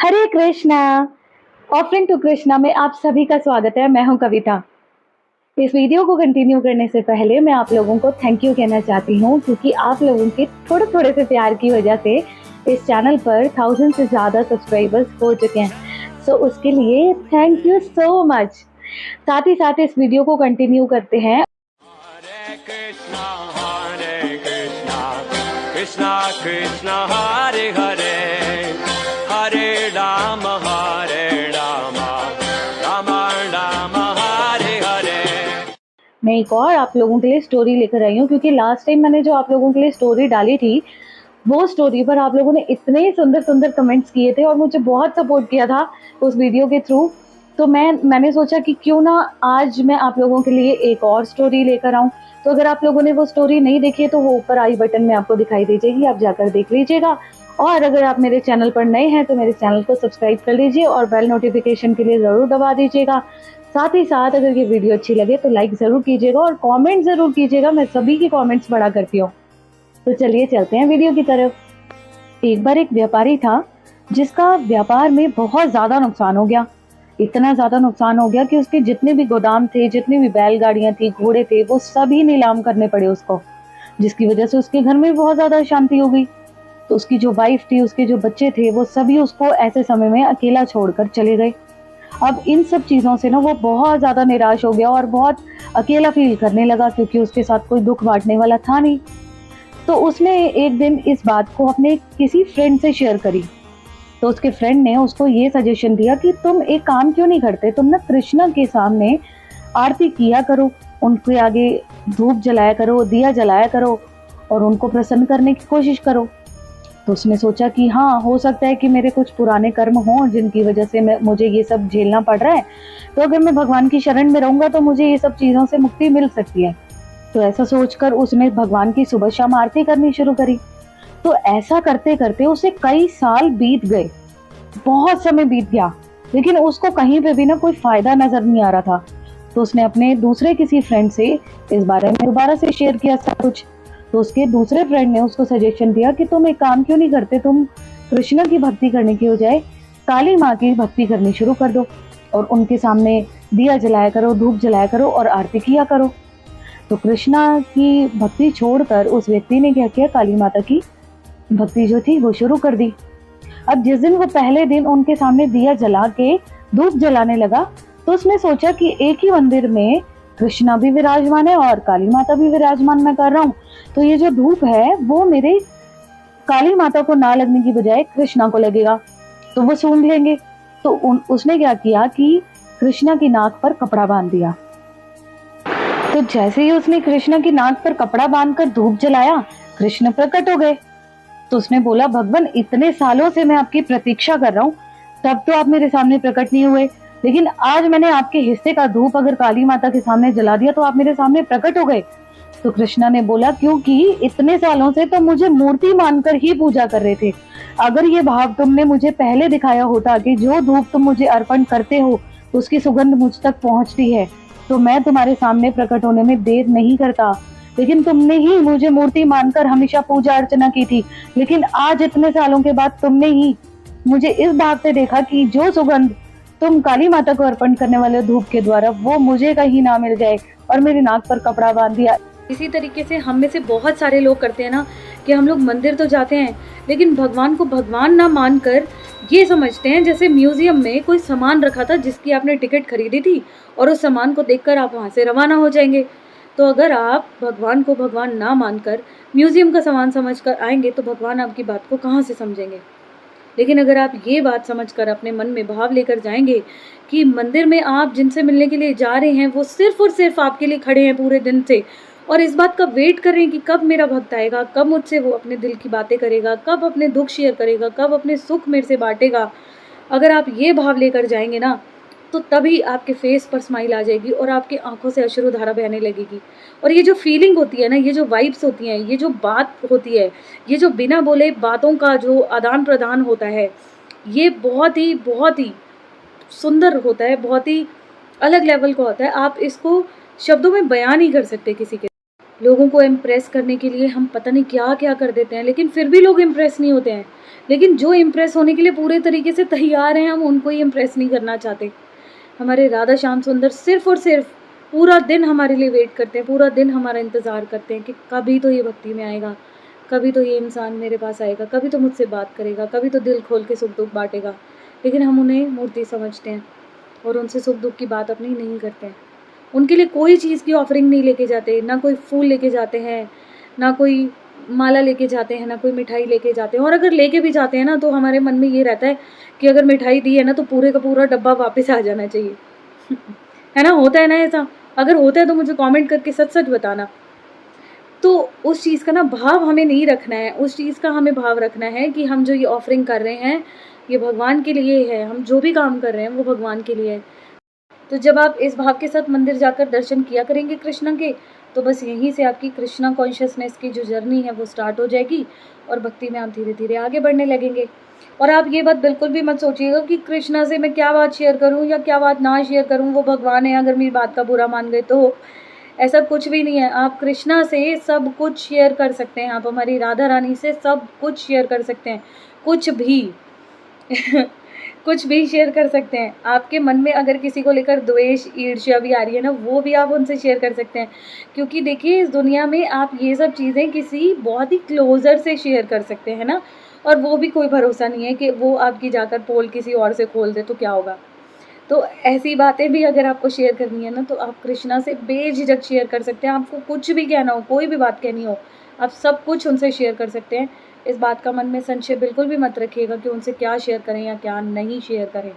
Hare Krishna. Offering to Krishna में आप सभी का स्वागत है। मैं हूं कविता। इस वीडियो को कंटिन्यू करने से पहले मैं आप लोगों को थैंक यू कहना चाहती हूं, क्योंकि आप लोगों के थोड़े थोड़े से प्यार की वजह से इस चैनल पर 1000 से ज़्यादा सब्सक्राइबर्स हो चुके हैं। सो उसके लिए थैंक यू सो मच। साथ ही साथ इस वीडियो को कंटिन्यू करते हैं। हरे कृष्णा कृष्णा कृष्णा हरे हरे, हरे राम राम राम हरे हरे। मैं एक और आप लोगों के लिए स्टोरी लेकर आई हूँ, क्योंकि लास्ट टाइम मैंने जो आप लोगों के लिए स्टोरी डाली थी, वो स्टोरी पर आप लोगों ने इतने सुंदर सुंदर कमेंट्स किए थे और मुझे बहुत सपोर्ट किया था उस वीडियो के थ्रू। तो मैंने सोचा कि क्यों ना आज मैं आप लोगों के लिए एक और स्टोरी लेकर आऊँ। तो अगर आप लोगों ने वो स्टोरी नहीं देखी है तो वो ऊपर आई बटन में आपको दिखाई दे जाएगी, आप जाकर देख लीजिएगा। और अगर आप मेरे चैनल पर नए हैं तो मेरे चैनल को सब्सक्राइब कर लीजिए और बेल नोटिफिकेशन के लिए ज़रूर दबा दीजिएगा। साथ ही साथ अगर ये वीडियो अच्छी लगे तो लाइक ज़रूर कीजिएगा और कमेंट ज़रूर कीजिएगा। मैं सभी की कमेंट्स पढ़ा करती हूँ। तो चलिए चलते हैं वीडियो की तरफ। एक बार एक व्यापारी था जिसका व्यापार में बहुत ज़्यादा नुकसान हो गया। इतना ज़्यादा नुकसान हो गया कि उसके जितने भी गोदाम थे, जितनी भी बैलगाड़ियाँ थी, घोड़े थे, वो सभी नीलाम करने पड़े उसको, जिसकी वजह से उसके घर में बहुत ज़्यादा अशांति हो गई। तो उसकी जो वाइफ थी, उसके जो बच्चे थे, वो सभी उसको ऐसे समय में अकेला छोड़कर चले गए। अब इन सब चीज़ों से ना वो बहुत ज़्यादा निराश हो गया और बहुत अकेला फील करने लगा, क्योंकि उसके साथ कोई दुख बांटने वाला था नहीं। तो उसने एक दिन इस बात को अपने किसी फ्रेंड से शेयर करी। तो उसके फ्रेंड ने उसको ये सजेशन दिया कि तुम एक काम क्यों नहीं करते, तुम ना कृष्णा के सामने आरती किया करो, उनके आगे धूप जलाया करो, दिया जलाया करो और उनको प्रसन्न करने की कोशिश करो। तो उसने सोचा कि हाँ, हो सकता है कि मेरे कुछ पुराने कर्म हों जिनकी वजह से मुझे ये सब झेलना पड़ रहा है। तो अगर मैं भगवान की शरण में रहूंगा तो मुझे ये सब चीज़ों से मुक्ति मिल सकती है। तो ऐसा सोचकर उसने भगवान की सुबह शाम आरती करनी शुरू करी। तो ऐसा करते करते उसे कई साल बीत गए, बहुत समय बीत गया, लेकिन उसको कहीं पे भी ना कोई फायदा नजर नहीं आ रहा था। तो उसने अपने दूसरे किसी फ्रेंड से इस बारे में दोबारा से शेयर किया सब कुछ। तो उसके दूसरे फ्रेंड ने उसको सजेशन दिया कि तुम एक काम क्यों नहीं करते, तुम कृष्ण की भक्ति करने की बजाय काली माँ की भक्ति करनी शुरू कर दो और उनके सामने दिया जलाया करो, धूप जलाया करो और आरती किया करो। तो कृष्णा की भक्ति छोड़कर उस व्यक्ति ने क्या किया, काली माता की भक्ति जो थी वो शुरू कर दी। अब जिस दिन वो पहले दिन उनके सामने दिया जला के धूप जलाने लगा, तो उसने सोचा कि एक ही मंदिर में कृष्णा भी विराजमान है और काली माता भी विराजमान मैं कर रहा हूँ, तो ये जो धूप है वो मेरे काली माता को ना लगने की बजाय कृष्णा को लगेगा, तो वो सूंघ लेंगे। तो उसने क्या किया कि कृष्णा की नाक पर कपड़ा बांध दिया। तो जैसे ही उसने कृष्ण की नाक पर कपड़ा बांधकर धूप जलाया, कृष्ण प्रकट हो गए। तो उसने बोला, भगवान इतने सालों से मैं आपकी प्रतीक्षा कर रहा हूँ, तब तो आप मेरे सामने प्रकट नहीं हुए, लेकिन आज मैंने आपके हिस्से का धूप अगर काली माता के सामने जला दिया तो आप मेरे सामने प्रकट हो गए। तो कृष्णा ने बोला, क्योंकि इतने सालों से तो मुझे मूर्ति मानकर ही पूजा कर रहे थे। अगर ये भाव तुमने मुझे पहले दिखाया होता कि जो धूप तुम मुझे अर्पण करते हो उसकी सुगंध मुझ तक पहुंचती है, तो मैं तुम्हारे सामने प्रकट होने में देर नहीं करता। लेकिन तुमने ही मुझे मूर्ति मानकर हमेशा पूजा अर्चना की थी, लेकिन आज इतने सालों के बाद तुमने ही मुझे इस भाव से देखा कि जो सुगंध तुम काली माता को अर्पण करने वाले धूप के द्वारा वो मुझे कहीं ना मिल जाए, और मेरी नाक पर कपड़ा बांध दिया। इसी तरीके से हम में से बहुत सारे लोग करते हैं ना कि हम लोग मंदिर तो जाते हैं लेकिन भगवान को भगवान ना मानकर ये समझते हैं जैसे म्यूजियम में कोई सामान रखा था जिसकी आपने टिकट खरीदी थी और उस सामान को देखकर आप वहाँ से रवाना हो जाएंगे। तो अगर आप भगवान को भगवान ना मानकर म्यूजियम का सामान समझकर आएंगे तो भगवान आपकी बात को कहाँ से समझेंगे। लेकिन अगर आप ये बात समझकर अपने मन में भाव लेकर जाएंगे कि मंदिर में आप जिनसे मिलने के लिए जा रहे हैं वो सिर्फ और सिर्फ आपके लिए खड़े हैं पूरे दिन से और इस बात का वेट कर रहे हैं कि कब मेरा भक्त आएगा, कब मुझसे वो अपने दिल की बातें करेगा, कब अपने दुख शेयर करेगा, कब अपने सुख मेरे से बांटेगा। अगर आप ये भाव लेकर जाएंगे ना तो तभी आपके फेस पर स्माइल आ जाएगी और आपकी आंखों से अश्रुधारा बहने लगेगी। और ये जो फीलिंग होती है ना, ये जो वाइब्स होती हैं, ये जो बात होती है, ये जो बिना बोले बातों का जो आदान प्रदान होता है, ये बहुत ही सुंदर होता है, बहुत ही अलग लेवल का होता है। आप इसको शब्दों में बयान नहीं कर सकते किसी के। लोगों को इम्प्रेस करने के लिए हम पता नहीं क्या-क्या कर देते हैं, लेकिन फिर भी लोग इम्प्रेस नहीं होते हैं। लेकिन जो इम्प्रेस होने के लिए पूरे तरीके से तैयार हैं, हम उनको ही इम्प्रेस नहीं करना चाहते। हमारे राधा श्याम सुंदर सिर्फ़ और सिर्फ़ पूरा दिन हमारे लिए वेट करते हैं, पूरा दिन हमारा इंतज़ार करते हैं कि कभी तो ये भक्ति में आएगा, कभी तो ये इंसान मेरे पास आएगा, कभी तो मुझसे बात करेगा, कभी तो दिल खोल के सुख-दुःख बाँटेगा। लेकिन हम उन्हें मूर्ति समझते हैं और उनसे सुख-दुःख की बात अपनी नहीं करते हैं। उनके लिए कोई चीज़ की ऑफरिंग नहीं लेके जाते, ना कोई फूल लेके जाते हैं, ना कोई माला लेके जाते हैं, ना कोई मिठाई लेके जाते हैं। और अगर लेके भी जाते हैं ना, तो हमारे मन में ये रहता है कि अगर मिठाई दी है ना, तो पूरे का पूरा डब्बा वापस आ जाना चाहिए। है ना? होता है ना ऐसा? अगर होता है तो मुझे कमेंट करके सच-सच बताना। तो उस चीज़ का ना भाव हमें नहीं रखना है, उस चीज़ का हमें भाव रखना है कि हम जो ये ऑफरिंग कर रहे हैं, ये भगवान के लिए है, हम जो भी काम कर रहे हैं वो भगवान के लिए है। तो जब आप इस भाव के साथ मंदिर जाकर दर्शन किया करेंगे कृष्ण के, तो बस यहीं से आपकी कृष्णा कॉन्शियसनेस की जो जर्नी है वो स्टार्ट हो जाएगी और भक्ति में आप धीरे-धीरे आगे बढ़ने लगेंगे। और आप ये बात बिल्कुल भी मत सोचिएगा कि कृष्णा से मैं क्या बात शेयर करूँ या क्या बात ना शेयर करूँ, वो भगवान है, अगर मेरी बात का बुरा मान गए तो। ऐसा कुछ भी नहीं है, आप कृष्णा से सब कुछ शेयर कर सकते हैं, आप हमारी राधा रानी से सब कुछ शेयर कर सकते हैं, कुछ भी। कुछ भी शेयर कर सकते हैं। आपके मन में अगर किसी को लेकर द्वेष, ईर्ष्या भी आ रही है ना, वो भी आप उनसे शेयर कर सकते हैं। क्योंकि देखिए इस दुनिया में आप ये सब चीज़ें किसी बहुत ही क्लोज़र से शेयर कर सकते हैं ना, और वो भी कोई भरोसा नहीं है कि वो आपकी जाकर पोल किसी और से खोल दे तो क्या होगा। तो ऐसी बातें भी अगर आपको शेयर करनी है ना, तो आप कृष्णा से बेझिझक शेयर कर सकते हैं। आपको कुछ भी कहना हो, कोई भी बात कहनी हो, आप सब कुछ उनसे शेयर कर सकते हैं। इस बात का मन में संशय बिल्कुल भी मत रखिएगा कि उनसे क्या शेयर करें या क्या नहीं शेयर करें।